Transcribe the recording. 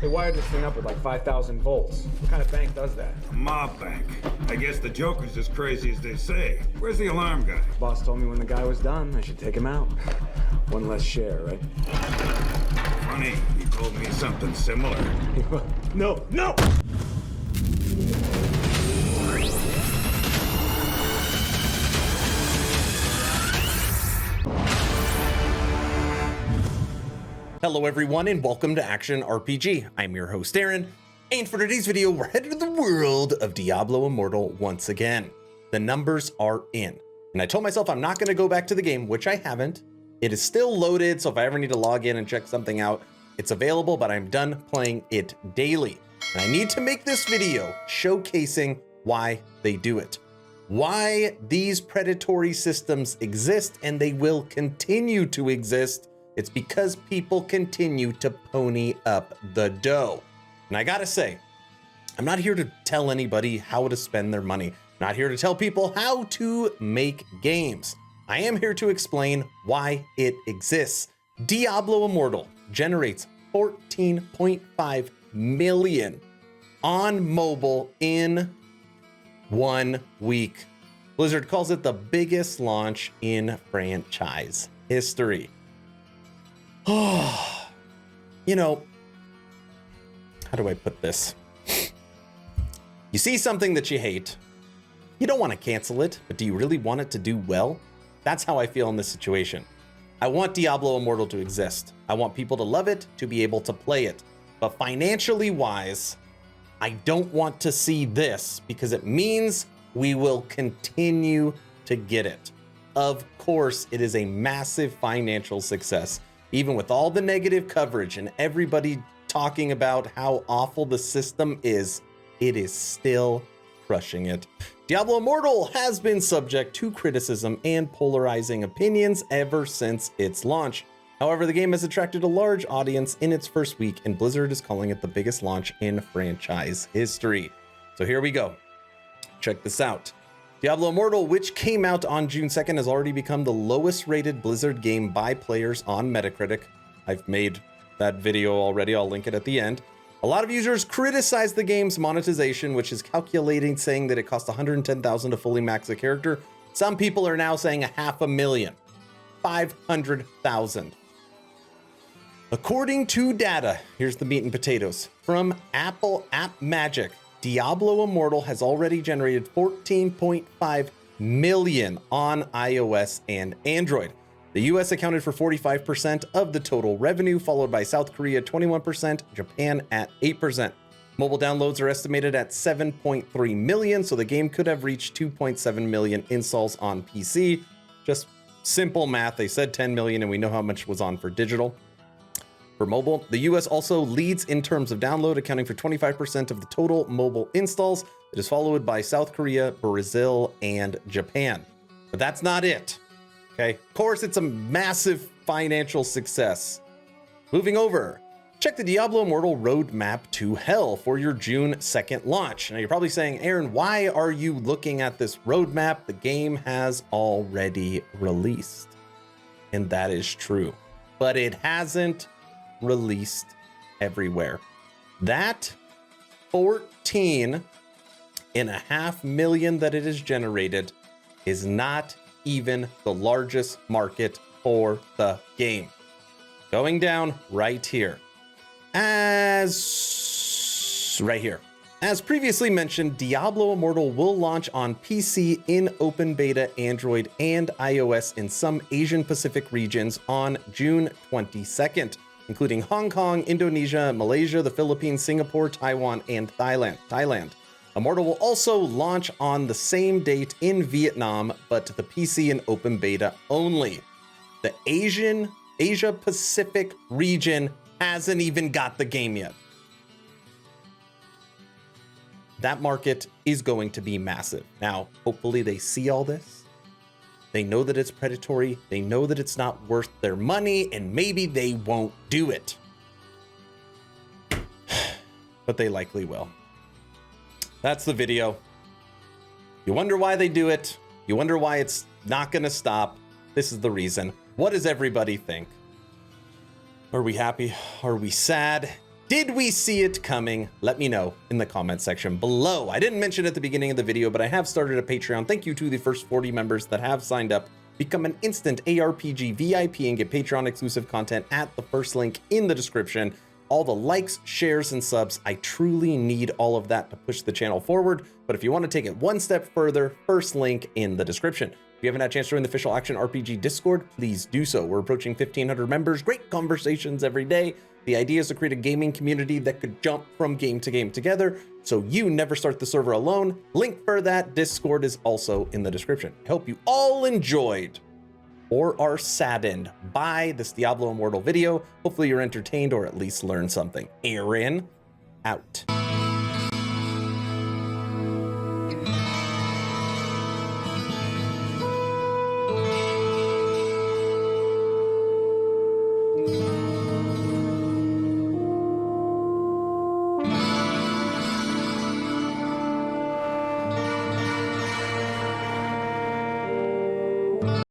They wired this thing up with like 5,000 volts. What kind of bank does that? A mob bank. I guess the Joker's as crazy as they say. Where's the alarm guy? Boss told me when the guy was done, I should take him out. One less share, right? Funny, he told me something similar. No, no! Hello everyone and welcome to Action RPG. I'm your host Aaron, and for today's video we're headed to the world of Diablo Immortal once again. The numbers are in, and I told myself I'm not going to go back to the game, which I haven't. It is still loaded, so if I ever need to log in and check something out, it's available, but I'm done playing it daily. And I need to make this video showcasing why they do it. Why these predatory systems exist, and they will continue to exist. It's because people continue to pony up the dough. And I gotta say, I'm not here to tell anybody how to spend their money. Not here to tell people how to make games. I am here to explain why it exists. Diablo Immortal generates 14.5 million on mobile in 1 week. Blizzard calls it the biggest launch in franchise history. Oh, you know, how do I put this? You see something that you hate. You don't want to cancel it, but do you really want it to do well? That's how I feel in this situation. I want Diablo Immortal to exist. I want people to love it, to be able to play it. But financially wise, I don't want to see this because it means we will continue to get it. Of course, it is a massive financial success. Even with all the negative coverage and everybody talking about how awful the system is, it is still crushing it. Diablo Immortal has been subject to criticism and polarizing opinions ever since its launch. However, the game has attracted a large audience in its first week, and Blizzard is calling it the biggest launch in franchise history. So here we go. Check this out. Diablo Immortal, which came out on June 2nd, has already become the lowest rated Blizzard game by players on Metacritic. I've made that video already, I'll link it at the end. A lot of users criticize the game's monetization, which is calculating, saying that it costs $110,000 to fully max a character. Some people are now saying $500,000, 500,000. According to data, here's the meat and potatoes, from Apple App Magic, Diablo Immortal has already generated 14.5 million on iOS and Android. The US accounted for 45% of the total revenue, followed by South Korea 21%, Japan at 8%. Mobile downloads are estimated at 7.3 million, so the game could have reached 2.7 million installs on PC. Just simple math, they said 10 million and we know how much was on for digital. For mobile, the US also leads in terms of download, accounting for 25% of the total mobile installs. It is followed by South Korea, Brazil, and Japan. But that's not it. Okay, of course, it's a massive financial success. Moving over, check the Diablo Immortal roadmap to hell for your June 2nd launch. Now you're probably saying, Aaron, why are you looking at this roadmap? The game has already released. And that is true, but it hasn't released everywhere. That 14.5 million that it has generated is not even the largest market for the game. Going down right here. As previously mentioned, Diablo Immortal will launch on PC in open beta, Android, and iOS in some Asian Pacific regions on June 22nd. Including Hong Kong, Indonesia, Malaysia, the Philippines, Singapore, Taiwan, and Thailand. Immortal will also launch on the same date in Vietnam, but the PC and open beta only. The Asia Pacific region hasn't even got the game yet. That market is going to be massive. Now, hopefully they see all this. They know that it's predatory. They know that it's not worth their money, and maybe they won't do it. But they likely will. That's the video. You wonder why they do it. You wonder why it's not going to stop. This is the reason. What does everybody think? Are we happy? Are we sad? Did we see it coming? Let me know in the comment section below. I didn't mention at the beginning of the video, but I have started a Patreon. Thank you to the first 40 members that have signed up. Become an instant ARPG VIP and get Patreon exclusive content at the first link in the description. All the likes, shares, and subs. I truly need all of that to push the channel forward. But if you want to take it one step further, first link in the description. If you haven't had a chance to join the official Action RPG Discord, please do so. We're approaching 1,500 members, great conversations every day. The idea is to create a gaming community that could jump from game to game together, so you never start the server alone. Link for that Discord is also in the description. I hope you all enjoyed or are saddened by this Diablo Immortal video. Hopefully you're entertained or at least learned something. Aaron, out.